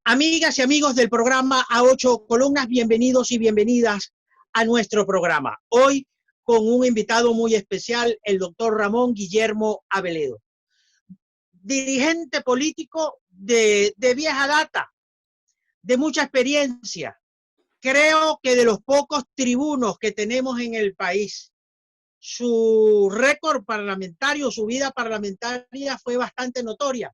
Amigas y amigos del programa A Ocho Columnas, bienvenidos y bienvenidas a nuestro programa. Hoy con un invitado muy especial, el doctor Ramón Guillermo Aveledo, dirigente político de vieja data, de mucha experiencia. Creo que de los pocos tribunos que tenemos en el país. Su récord parlamentario, su vida parlamentaria fue bastante notoria,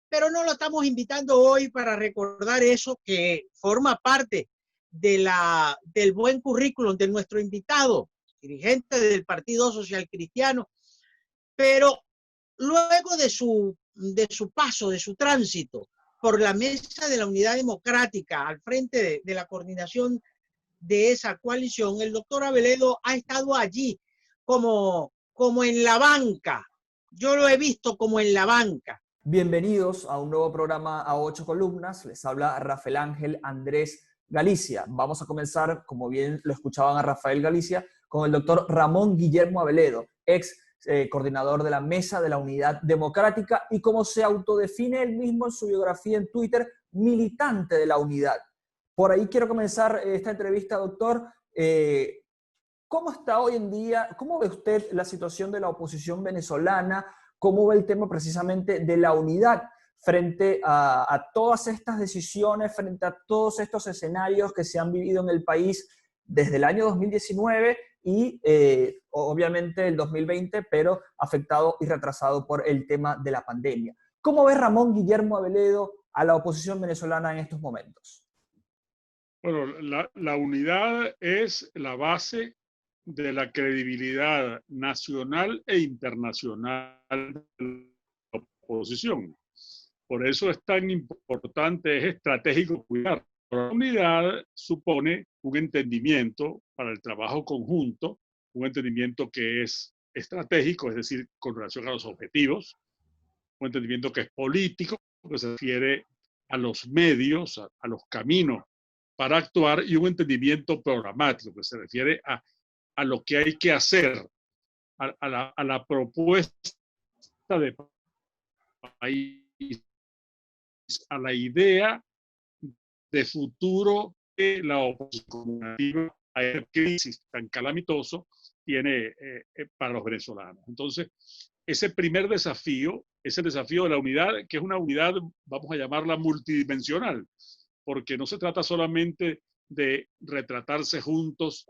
pero no lo estamos invitando hoy para recordar eso que forma parte del buen currículum de nuestro invitado, dirigente del Partido Social Cristiano, pero luego de su paso, de su tránsito por la mesa de la Unidad Democrática al frente de la coordinación de esa coalición, el doctor Aveledo ha estado allí como en la banca. Yo lo he visto como en la banca. Bienvenidos a un nuevo programa a 8 columnas. Les habla Rafael Ángel Andrés Galicia. Vamos a comenzar, como bien lo escuchaban a Rafael Galicia, con el doctor Ramón Guillermo Aveledo, ex coordinador de la Mesa de la Unidad Democrática y, como se autodefine él mismo en su biografía en Twitter, militante de la unidad. Por ahí quiero comenzar esta entrevista, doctor. ¿Cómo está hoy en día? ¿Cómo ve usted la situación de la oposición venezolana? ¿Cómo ve el tema precisamente de la unidad frente a todas estas decisiones, frente a todos estos escenarios que se han vivido en el país desde el año 2019 y obviamente el 2020, pero afectado y retrasado por el tema de la pandemia? ¿Cómo ve Ramón Guillermo Aveledo a la oposición venezolana en estos momentos? Bueno, la unidad es la base de la credibilidad nacional e internacional de la oposición. Por eso es tan importante, es estratégico cuidar. La unidad supone un entendimiento para el trabajo conjunto, un entendimiento que es estratégico, es decir, con relación a los objetivos, un entendimiento que es político, que se refiere a los medios, a los caminos para actuar, y un entendimiento programático, que se refiere a lo que hay que hacer, a la propuesta de país, a la idea de futuro que la oposición comunicativa a esta crisis tan calamitoso tiene para los venezolanos. Entonces, ese primer desafío es el desafío de la unidad, que es una unidad, vamos a llamarla multidimensional, porque no se trata solamente de retratarse juntos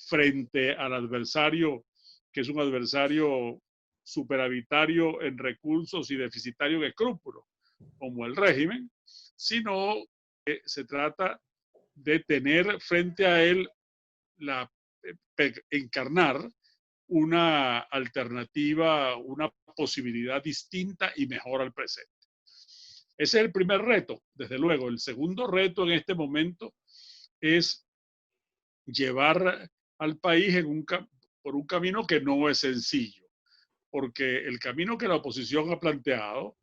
frente al adversario, que es un adversario superavitario en recursos y deficitario en escrúpulos, como el régimen, sino que se trata de tener frente a él, encarnar una alternativa, una posibilidad distinta y mejor al presente. Ese es el primer reto, desde luego. El segundo reto en este momento es llevar al país por un camino que no es sencillo, porque el camino que la oposición ha planteado,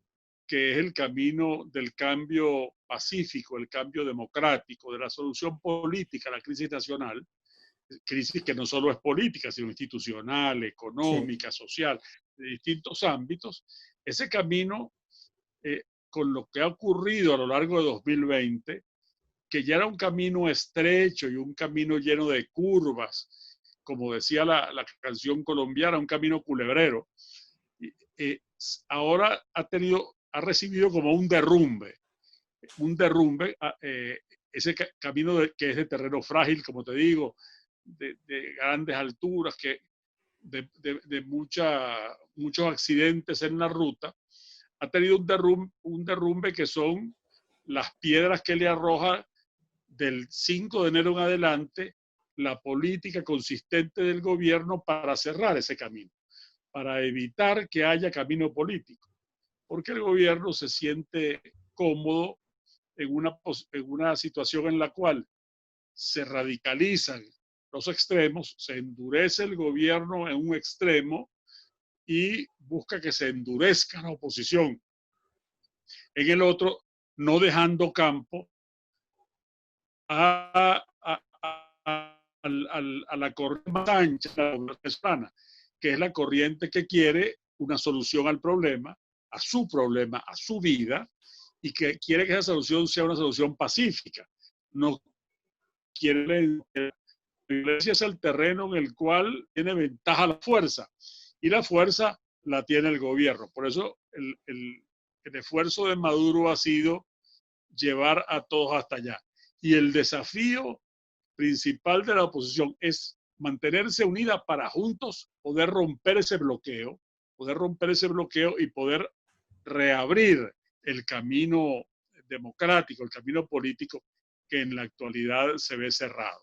que es el camino del cambio pacífico, el cambio democrático, de la solución política a la crisis nacional, crisis que no solo es política, sino institucional, económica, social, de distintos ámbitos, ese camino, con lo que ha ocurrido a lo largo de 2020, que ya era un camino estrecho y un camino lleno de curvas, como decía la canción colombiana, un camino culebrero, ahora ha recibido como un derrumbe, ese camino que es de terreno frágil, como te digo, de grandes alturas, de muchos accidentes en la ruta, ha tenido un derrumbe que son las piedras que le arroja del 5 de enero en adelante la política consistente del gobierno para cerrar ese camino, para evitar que haya camino político, porque el gobierno se siente cómodo en una situación en la cual se radicalizan los extremos, se endurece el gobierno en un extremo y busca que se endurezca la oposición en el otro, no dejando campo a la corriente más ancha de la venezolana, que es la corriente que quiere una solución al problema, a su vida, y que quiere que esa solución sea una solución pacífica. No quiere. La iglesia es el terreno en el cual tiene ventaja la fuerza, y la fuerza la tiene el gobierno. Por eso el esfuerzo de Maduro ha sido llevar a todos hasta allá. Y el desafío principal de la oposición es mantenerse unida para juntos poder romper ese bloqueo y poder reabrir el camino democrático, el camino político que en la actualidad se ve cerrado.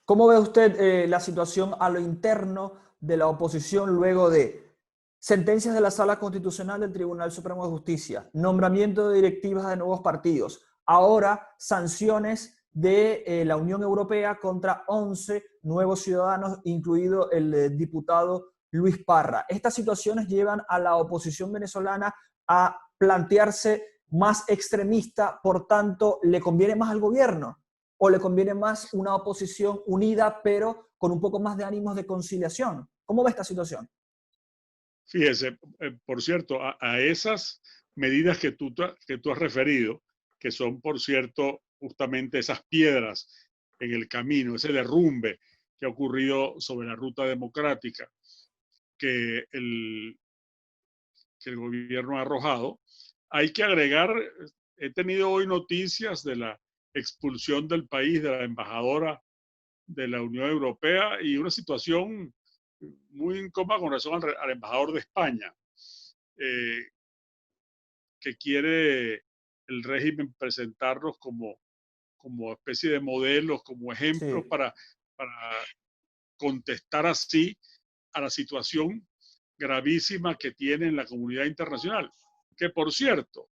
¿Cómo ve usted la situación a lo interno de la oposición luego de sentencias de la Sala Constitucional del Tribunal Supremo de Justicia, nombramiento de directivas de nuevos partidos, ahora sanciones de la Unión Europea contra 11 nuevos ciudadanos, incluido el diputado Luis Parra? Estas situaciones llevan a la oposición venezolana a plantearse más extremista, por tanto, ¿le conviene más al gobierno o le conviene más una oposición unida pero con un poco más de ánimos de conciliación? ¿Cómo ve esta situación? Fíjese, por cierto, a esas medidas que tú has referido, que son, por cierto, justamente esas piedras en el camino, ese derrumbe que ha ocurrido sobre la ruta democrática que el gobierno ha arrojado, hay que agregar, he tenido hoy noticias de la expulsión del país de la embajadora de la Unión Europea y una situación muy incómoda con relación al embajador de España, que quiere el régimen presentarlos como especie de modelos, como ejemplos Sí. para contestar así a la situación gravísima que tiene en la comunidad internacional. Que, por cierto,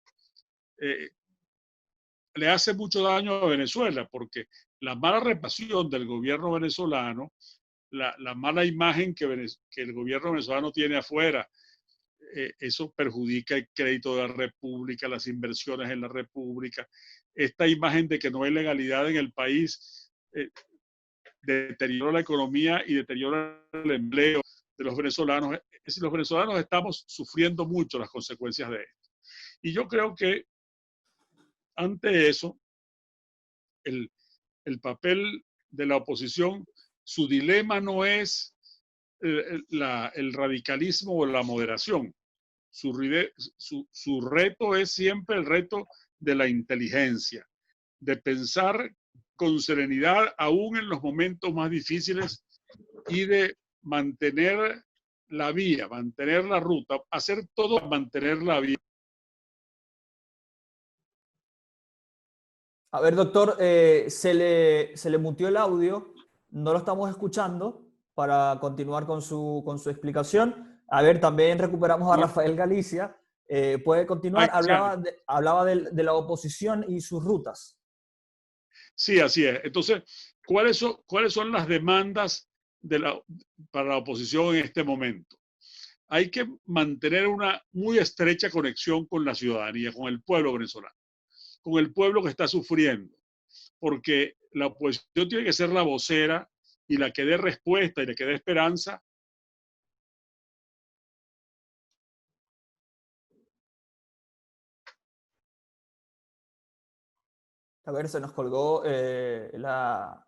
le hace mucho daño a Venezuela, porque la mala repasión del gobierno venezolano, la mala imagen que el gobierno venezolano tiene afuera, eso perjudica el crédito de la República, las inversiones en la República. Esta imagen de que no hay legalidad en el país deteriora la economía y deteriora el empleo de los venezolanos. Es decir, los venezolanos estamos sufriendo mucho las consecuencias de esto. Y yo creo que ante eso, el papel de la oposición, su dilema no es el radicalismo o la moderación. Su reto es siempre el reto de la inteligencia, de pensar con serenidad aún en los momentos más difíciles y de mantener la vía, mantener la ruta, hacer todo para mantener la vía. A ver, doctor, se le mutió el audio, no lo estamos escuchando para continuar con su explicación. A ver, también recuperamos a No, Rafael Galicia. ¿Puede continuar? Hablaba de la oposición y sus rutas. sí, así es. Entonces, ¿cuáles son las demandas para la oposición en este momento? Hay que mantener una muy estrecha conexión con la ciudadanía, con el pueblo venezolano, con el pueblo que está sufriendo, porque la oposición tiene que ser la vocera y la que dé respuesta y la que dé esperanza. A ver, se nos colgó la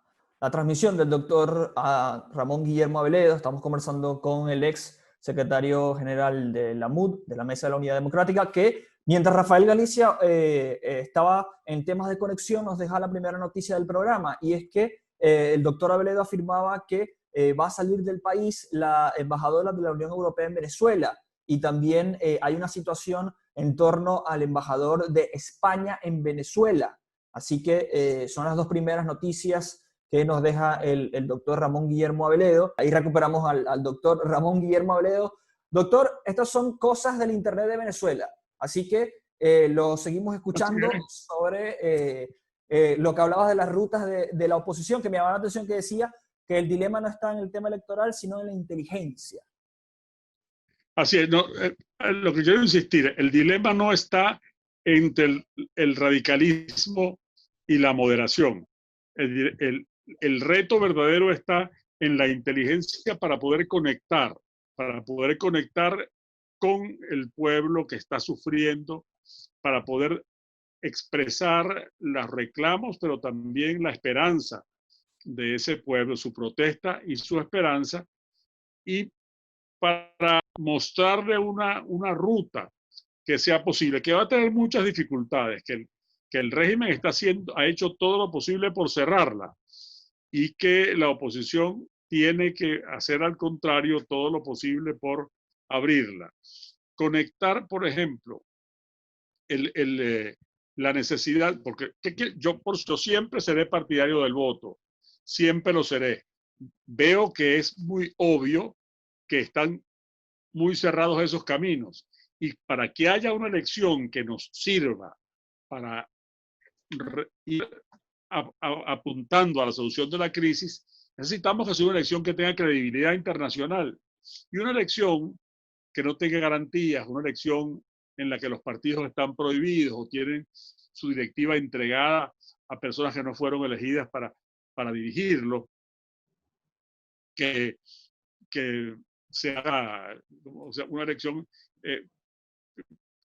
transmisión del doctor Ramón Guillermo Aveledo. Estamos conversando con el ex secretario general de la MUD, de la Mesa de la Unidad Democrática, que mientras Rafael Galicia estaba en temas de conexión, nos deja la primera noticia del programa, y es que el doctor Aveledo afirmaba que va a salir del país la embajadora de la Unión Europea en Venezuela, y también hay una situación en torno al embajador de España en Venezuela. Así que son las dos primeras noticias que nos deja el doctor Ramón Guillermo Aveledo. Ahí recuperamos al doctor Ramón Guillermo Aveledo. Doctor, estas son cosas del Internet de Venezuela. Así que lo seguimos escuchando sobre lo que hablabas de las rutas de la oposición, que me llamaba la atención que decía que el dilema no está en el tema electoral, sino en la inteligencia. Así es, no, lo que quiero insistir, el dilema no está entre el radicalismo y la moderación. El reto verdadero está en la inteligencia para poder conectar con el pueblo que está sufriendo para poder expresar los reclamos, pero también la esperanza de ese pueblo, su protesta y su esperanza, y para mostrarle una ruta que sea posible, que va a tener muchas dificultades, que el régimen ha hecho todo lo posible por cerrarla y que la oposición tiene que hacer al contrario todo lo posible por abrirla. Conectar, por ejemplo, la necesidad, porque yo siempre seré partidario del voto, siempre lo seré. Veo que es muy obvio que están muy cerrados esos caminos. Y para que haya una elección que nos sirva para ir apuntando a la solución de la crisis, necesitamos que sea una elección que tenga credibilidad internacional. Y una elección que no tenga garantías, una elección en la que los partidos están prohibidos o tienen su directiva entregada a personas que no fueron elegidas para dirigirlo, que se haga, o sea, una elección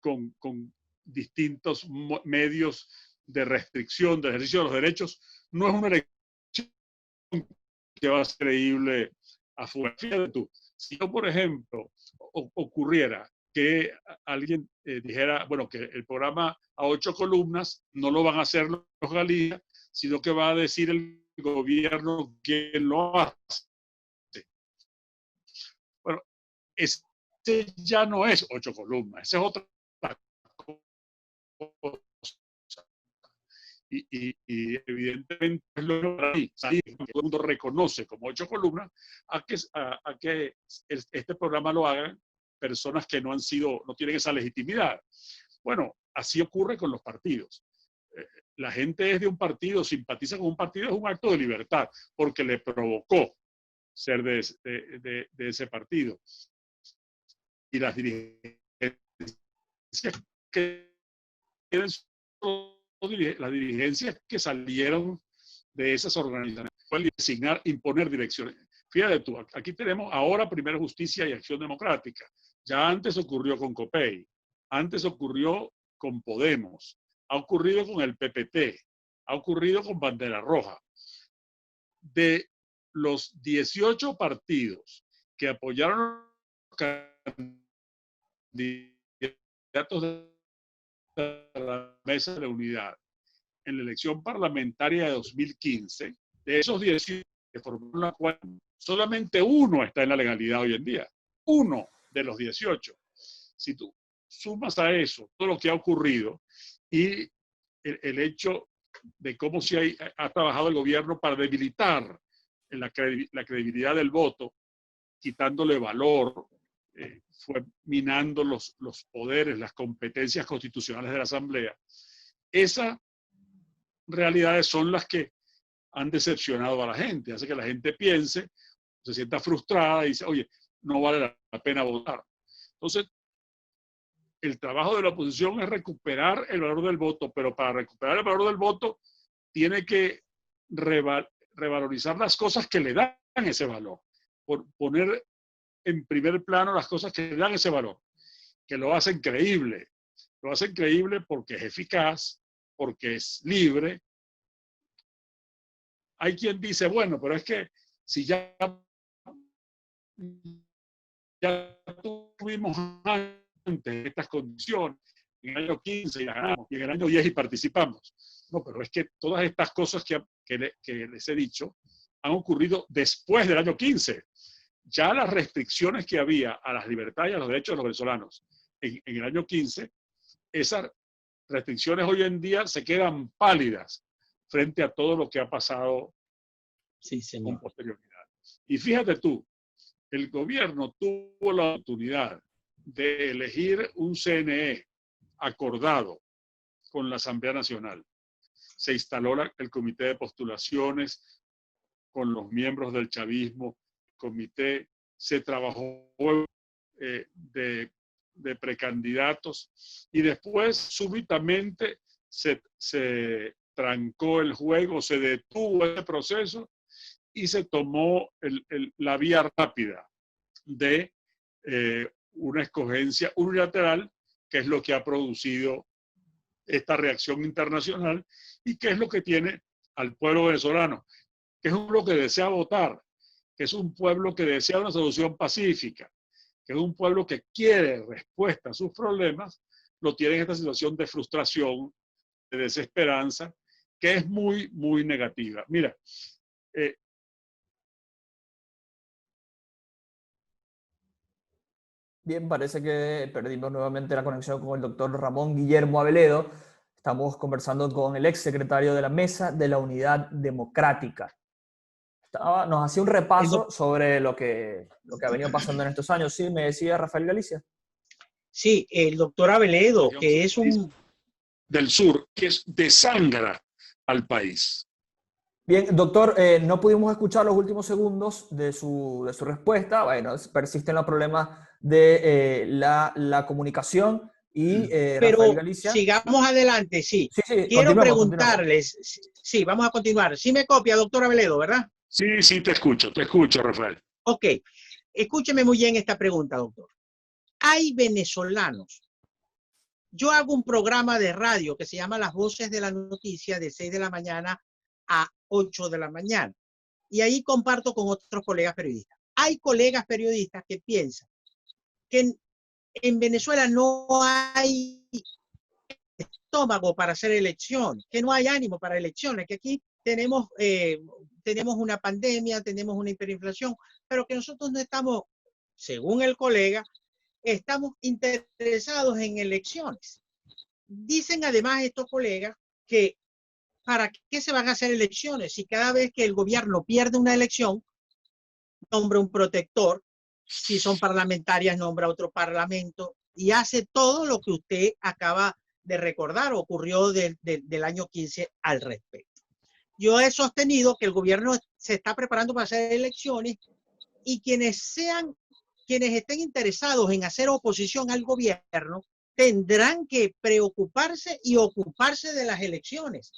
con distintos medios de restricción, de ejercicio de los derechos, no es una elección que va a ser creíble afuera. Fíjate tú, si yo, por ejemplo, ocurriera que alguien dijera, bueno, que el programa a 8 columnas no lo van a hacer los Galicia, sino que va a decir el gobierno quién lo hace. Bueno, ese ya no es 8 columnas, ese es otra cosa. Y evidentemente es lo que todo el mundo reconoce como 8 columnas, a que este programa lo hagan personas que no tienen esa legitimidad. Bueno, así ocurre con los partidos. La gente es de un partido, simpatiza con un partido, es un acto de libertad, porque le provocó ser de ese partido. Y las dirigencias que las dirigencias que salieron de esas organizaciones pueden designar, imponer direcciones. Fíjate tú, aquí tenemos ahora primero Justicia y Acción Democrática. Ya antes ocurrió con COPEI, antes ocurrió con Podemos, ha ocurrido con el PPT, ha ocurrido con Bandera Roja. De los 18 partidos que apoyaron a los candidatos de la Mesa de la Unidad en la elección parlamentaria de 2015, de esos 18 que formaron la cual solamente uno está en la legalidad hoy en día. Uno de los 18. Si tú sumas a eso todo lo que ha ocurrido y el hecho de cómo se ha trabajado el gobierno para debilitar la credibilidad del voto, quitándole valor, fue minando los poderes, las competencias constitucionales de la Asamblea. Esas realidades son las que han decepcionado a la gente, hace que la gente piense, se sienta frustrada y dice, oye, no vale la pena votar. Entonces, el trabajo de la oposición es recuperar el valor del voto, pero para recuperar el valor del voto tiene que revalorizar las cosas que le dan ese valor, poner en primer plano las cosas que le dan ese valor, que lo hacen creíble. Lo hacen creíble porque es eficaz, porque es libre. Hay quien dice, bueno, pero es que si ya tuvimos antes estas condiciones, en el año 15 y la ganamos, y en el año 10 y participamos. No, pero es que todas estas cosas que les he dicho han ocurrido después del año 15. Ya las restricciones que había a las libertades y a los derechos de los venezolanos en el año 15, esas restricciones hoy en día se quedan pálidas frente a todo lo que ha pasado con posterioridad. Y fíjate tú, el gobierno tuvo la oportunidad de elegir un CNE acordado con la Asamblea Nacional. Se instaló el comité de postulaciones con los miembros del chavismo, comité, se trabajó de precandidatos y después súbitamente se trancó el juego, se detuvo ese proceso y se tomó la vía rápida de una escogencia unilateral, que es lo que ha producido esta reacción internacional y qué es lo que tiene al pueblo venezolano, que es un pueblo que desea votar, que es un pueblo que desea una solución pacífica, que es un pueblo que quiere respuesta a sus problemas, lo tiene en esta situación de frustración, de desesperanza, que es muy, muy negativa. Mira, Bien, parece que perdimos nuevamente la conexión con el doctor Ramón Guillermo Aveledo. Estamos conversando con el ex secretario de la Mesa de la Unidad Democrática. Nos hacía un repaso sobre lo que ha venido pasando en estos años. Sí, me decía Rafael Galicia. Sí, el doctor Aveledo, que es un... del sur, que desangra al país. Bien, doctor, no pudimos escuchar los últimos segundos de su respuesta. Bueno, persisten los problemas de la comunicación y Rafael Pero Galicia. sigamos adelante, sí. Sí, Quiero continuemos. preguntarles, sí, vamos a continuar. Sí me copia, doctor Aveledo, ¿verdad? Sí, sí, te escucho, Rafael. Ok, escúcheme muy bien esta pregunta, doctor. Hay venezolanos. Yo hago un programa de radio que se llama Las Voces de la Noticia de 6 de la mañana a 8 de la mañana. Y ahí comparto con otros colegas periodistas. Hay colegas periodistas que piensan que en Venezuela no hay estómago para hacer elecciones, que no hay ánimo para elecciones, que aquí tenemos una pandemia, tenemos una hiperinflación, pero que nosotros no estamos, según el colega, estamos interesados en elecciones. Dicen además estos colegas que ¿para qué se van a hacer elecciones si cada vez que el gobierno pierde una elección, nombra un protector, si son parlamentarias, nombra otro parlamento y hace todo lo que usted acaba de recordar, ocurrió del año 15 al respecto? Yo he sostenido que el gobierno se está preparando para hacer elecciones y quienes estén interesados en hacer oposición al gobierno tendrán que preocuparse y ocuparse de las elecciones,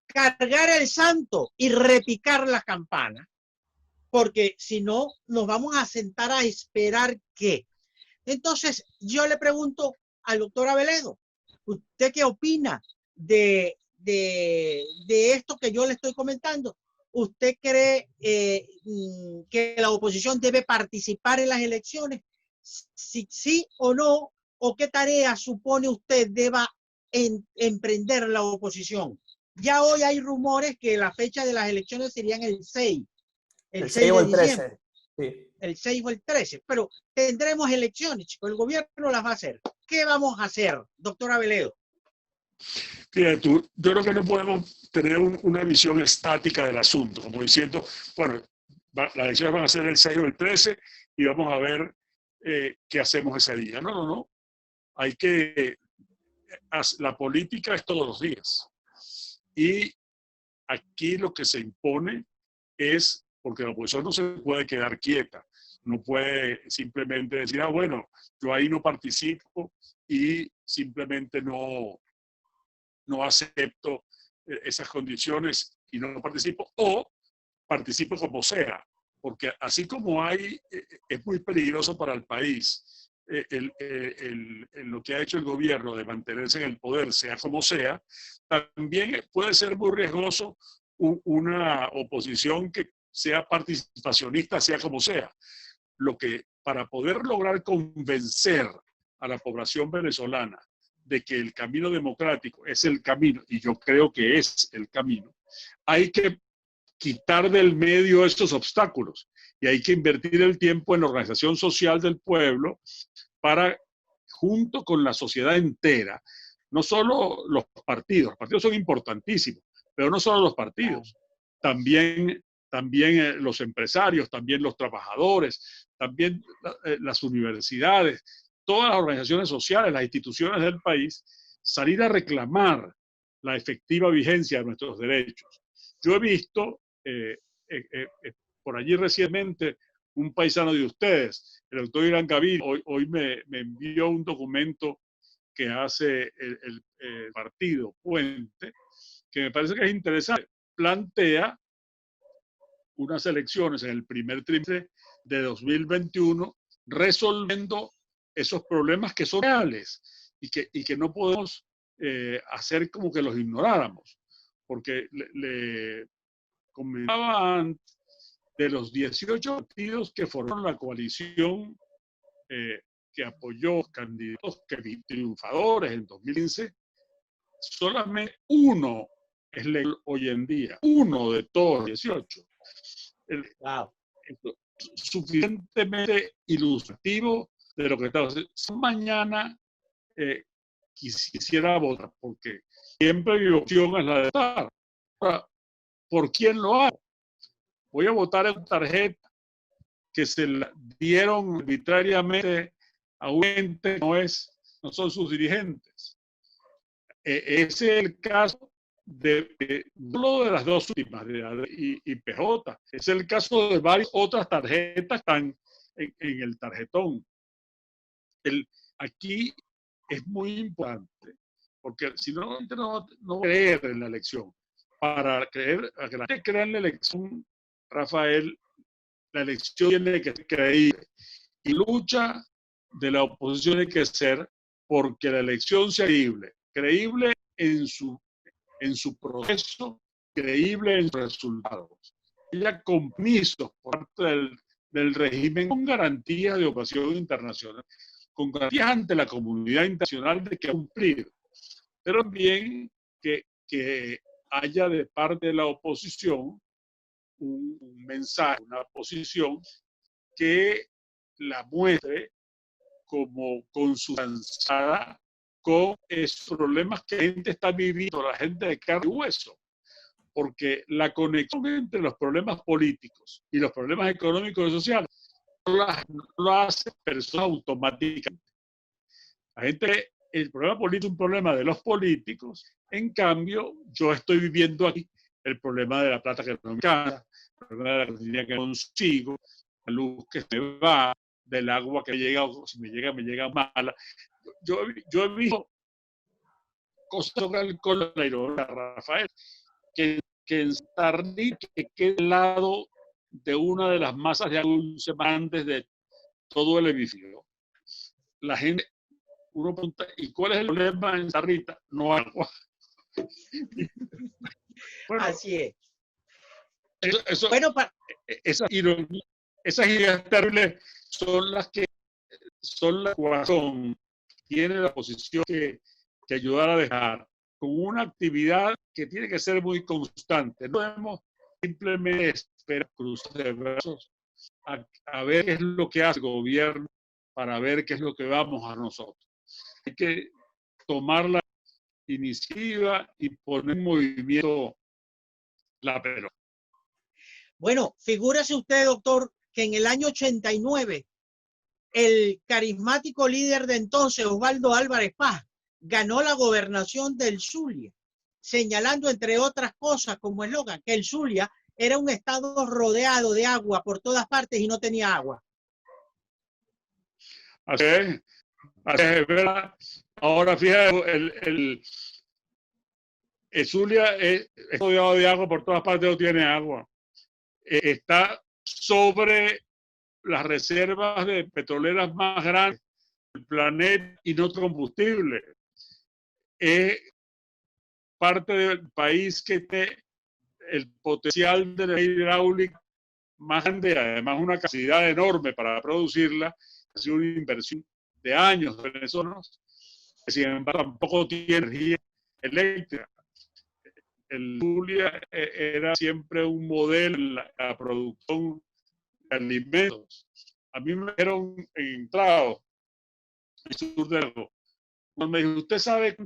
cargar el santo y repicar la campana, porque si no, nos vamos a sentar a esperar qué. Entonces, yo le pregunto al doctor Aveledo, ¿usted qué opina de esto que yo le estoy comentando? ¿Usted cree que la oposición debe participar en las elecciones? Si sí o no, ¿o qué tarea supone usted deba emprender la oposición? Ya hoy hay rumores que la fecha de las elecciones serían el 6 El 6 o de el diciembre. 13. Sí. El 6 o el 13, pero tendremos elecciones, chicos, el gobierno las va a hacer. ¿Qué vamos a hacer, doctor Aveledo? Fíjate tú, yo creo que no podemos tener una visión estática del asunto, como diciendo, bueno, las elecciones van a ser el 6 o el 13 y vamos a ver qué hacemos ese día. No, no, no. Hay que... La política es todos los días. Y aquí lo que se impone es, porque la oposición no se puede quedar quieta, no puede simplemente decir, ah, bueno, yo ahí no participo y simplemente no acepto esas condiciones y no participo, o participo como sea, porque así como hay, es muy peligroso para el país lo que ha hecho el gobierno de mantenerse en el poder, sea como sea, también puede ser muy riesgoso una oposición que sea participacionista, sea como sea. Lo que, para poder lograr convencer a la población venezolana de que el camino democrático es el camino, y yo creo que es el camino, hay que quitar del medio estos obstáculos y hay que invertir el tiempo en la organización social del pueblo para, junto con la sociedad entera, no solo los partidos son importantísimos, pero no solo los partidos, también los empresarios, también los trabajadores, también las universidades, todas las organizaciones sociales, las instituciones del país, salir a reclamar la efectiva vigencia de nuestros derechos. Yo he visto por allí recientemente un paisano de ustedes, el doctor Irán Gaviria, hoy me envió un documento que hace el partido Puente, que me parece que es interesante. Plantea unas elecciones en el primer trimestre de 2021, resolviendo esos problemas que son reales y que no podemos hacer como que los ignoráramos, porque le comentaba antes de los 18 partidos que formaron la coalición que apoyó candidatos triunfadores en 2015, solamente uno es legal hoy en día, uno de todos los 18. Wow. Suficientemente ilustrativo de lo que estamos haciendo. Mañana quisiera votar, porque siempre mi opción es la de votar. Ahora, ¿por quién lo hago? Voy a votar en tarjeta que se la dieron arbitrariamente a un ente que no son sus dirigentes. Ese es el caso no de las dos últimas, de AD y PJ. Es el caso de varias otras tarjetas que están en el tarjetón. Aquí es muy importante, porque si no creer en la elección. Para que la gente crea en la elección, Rafael, la elección tiene que ser creíble. Y lucha de la oposición tiene que ser porque la elección sea creíble en su proceso, creíble en sus resultados. Haya compromisos por parte del régimen con garantías de operación internacional, con garantías ante la comunidad internacional de que cumplir, pero también que haya de parte de la oposición un mensaje, una posición que la muestre como consustanciada con esos problemas que la gente está viviendo, la gente de carne y hueso. Porque la conexión entre los problemas políticos y los problemas económicos y sociales no lo hace personas automáticamente. El problema político es un problema de los políticos. En cambio, yo estoy viviendo aquí el problema de la plata que no me alcanza, el problema de la gasolina que no consigo, la luz que se me va, del agua que llega, o si me llega mala. Yo he visto cosas sobre el alcohol, Rafael, que en Sarni, que queda al lado de una de las masas de agua antes de todo el edificio. La gente, uno pregunta, ¿y cuál es el problema en Sarrita? No hay agua. Bueno, así es. Esas ideas terribles son las que tiene la oposición que ayudar a dejar con una actividad que tiene que ser muy constante. No podemos simplemente esperar cruzar de brazos a ver qué es lo que hace el gobierno para ver qué es lo que vamos a nosotros. Hay que tomar la iniciativa y poner en movimiento la pelota. Bueno, figúrese usted, doctor, que en el año 89 el carismático líder de entonces, Osvaldo Álvarez Paz, ganó la gobernación del Zulia, señalando, entre otras cosas, como eslogan, que el Zulia era un estado rodeado de agua por todas partes y no tenía agua. Así es, ¿verdad? Ahora fíjate, el Zulia es rodeado de agua por todas partes, no tiene agua. Está sobre las reservas de petroleras más grandes del planeta y no combustible. Es parte del país que tiene el potencial de energía hidráulica más grande, además una capacidad enorme para producirla. Ha sido una inversión de años de venezolanos, que sin embargo tampoco tiene energía eléctrica. El Zulia era siempre un modelo en la producción de alimentos. A mí me dijeron en entrado, en el sur de Algo, cuando me dijo, ¿usted sabe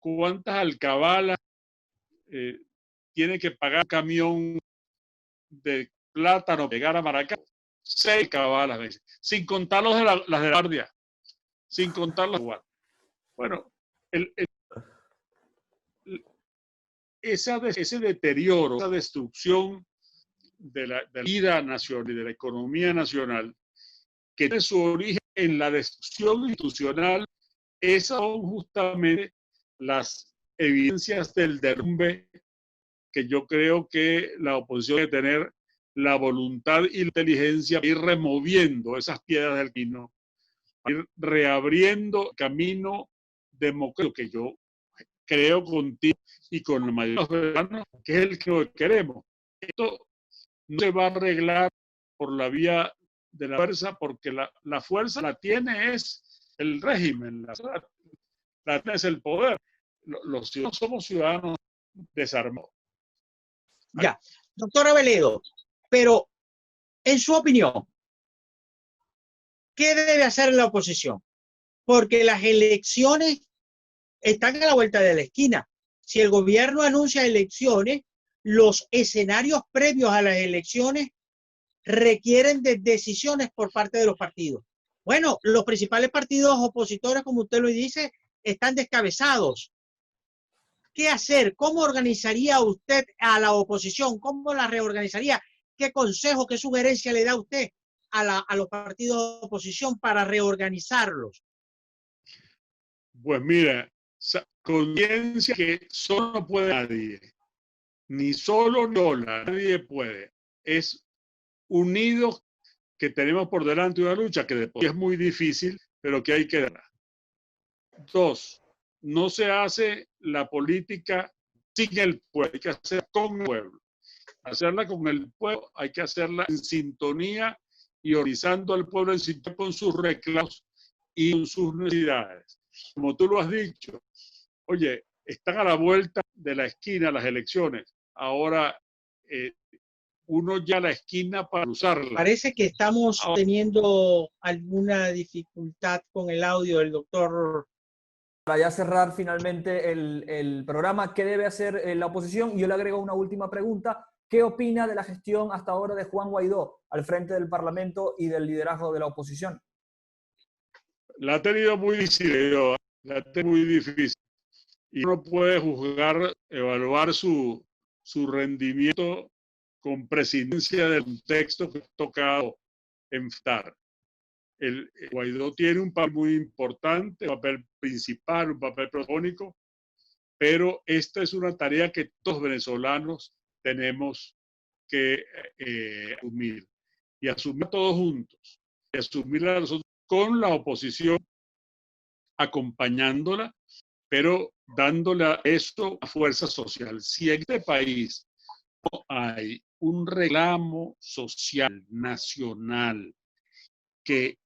cuántas alcabalas tiene que pagar un camión de plátano para llegar a Maracaibo? 6 alcabalas, sin contar las de la guardia, sin contar las guardias. Bueno, ese deterioro, esa destrucción de la vida nacional y de la economía nacional, que tiene su origen en la destrucción institucional, esas son justamente las evidencias del derrumbe que yo creo que la oposición debe tener la voluntad y la inteligencia para ir removiendo esas piedras del camino, para ir reabriendo camino democrático que yo creo contigo y con la mayoría de los ciudadanos, que es el que queremos. Esto no se va a arreglar por la vía de la fuerza, porque la fuerza la tiene es el régimen, la tiene es el poder. Los ciudadanos somos ciudadanos desarmados. Ya, doctor Abeledo, pero en su opinión, ¿qué debe hacer la oposición? Porque las elecciones están a la vuelta de la esquina. Si el gobierno anuncia elecciones, los escenarios previos a las elecciones requieren de decisiones por parte de los partidos. Bueno, los principales partidos opositores, como usted lo dice, están descabezados. ¿Qué hacer? ¿Cómo organizaría usted a la oposición? ¿Cómo la reorganizaría? ¿Qué consejo, qué sugerencia le da usted a los partidos de oposición para reorganizarlos? Pues mira, conciencia que solo no puede nadie, ni solo ni sola, nadie puede. Es unidos que tenemos por delante una lucha que después es muy difícil, pero que hay que darla. 2, no se hace la política sin el pueblo, hay que hacerla con el pueblo. Hacerla con el pueblo, hay que hacerla en sintonía y organizando al pueblo en sintonía con sus reclamos y con sus necesidades. Como tú lo has dicho, oye, están a la vuelta de la esquina las elecciones. Ahora, uno ya la esquina para usarla. Parece que estamos teniendo alguna dificultad con el audio del doctor. Para ya cerrar finalmente el programa, ¿qué debe hacer la oposición? Y yo le agrego una última pregunta. ¿Qué opina de la gestión hasta ahora de Juan Guaidó al frente del Parlamento y del liderazgo de la oposición? La ha tenido muy difícil, la ha tenido muy difícil. Y uno puede juzgar, evaluar su rendimiento con prescindencia del contexto que ha tocado enfrentar. El Guaidó tiene un papel muy importante, un papel principal, un papel protagónico, pero esta es una tarea que todos los venezolanos tenemos que asumir, y asumir todos juntos, y asumirla nosotros con la oposición, acompañándola, pero dándole a esto una fuerza social. Si en este país no hay un reclamo social, nacional, que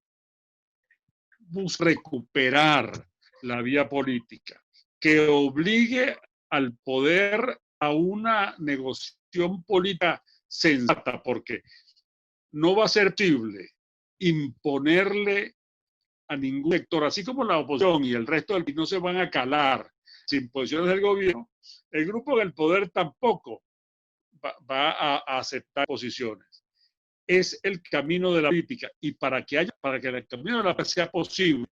busca recuperar la vía política, que obligue al poder a una negociación política sensata, porque no va a ser posible imponerle a ningún sector, así como la oposición y el resto del país no se van a calar sin posiciones del gobierno, el grupo del poder tampoco va a aceptar posiciones. Es el camino de la política, y para que el camino de la política sea posible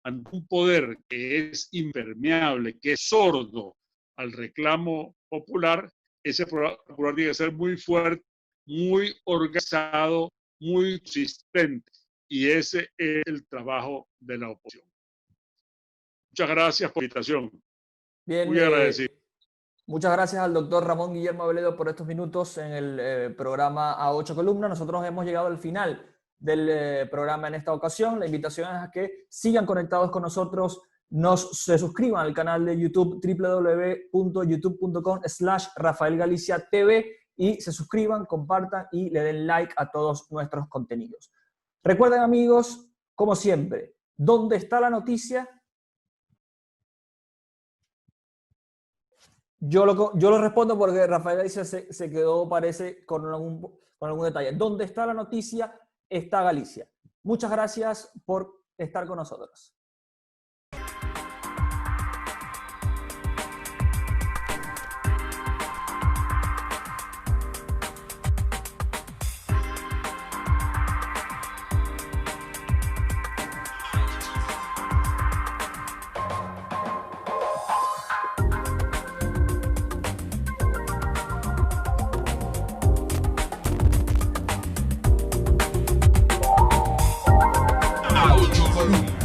ante un poder que es impermeable, que es sordo al reclamo popular, ese popular tiene que ser muy fuerte, muy organizado, muy consistente, y ese es el trabajo de la oposición. Muchas gracias por la invitación. Bien, muy agradecido. Muchas gracias al doctor Ramón Guillermo Abeledo por estos minutos en el programa A 8 Columnas. Nosotros hemos llegado al final del programa en esta ocasión. La invitación es a que sigan conectados con nosotros, se suscriban al canal de YouTube www.youtube.com/RafaelGaliciaTV y se suscriban, compartan y le den like a todos nuestros contenidos. Recuerden, amigos, como siempre, ¿dónde está la noticia? Yo lo respondo porque Rafael Galicia se quedó, parece, con algún detalle. ¿Dónde está la noticia? Está Galicia. Muchas gracias por estar con nosotros. Columnas.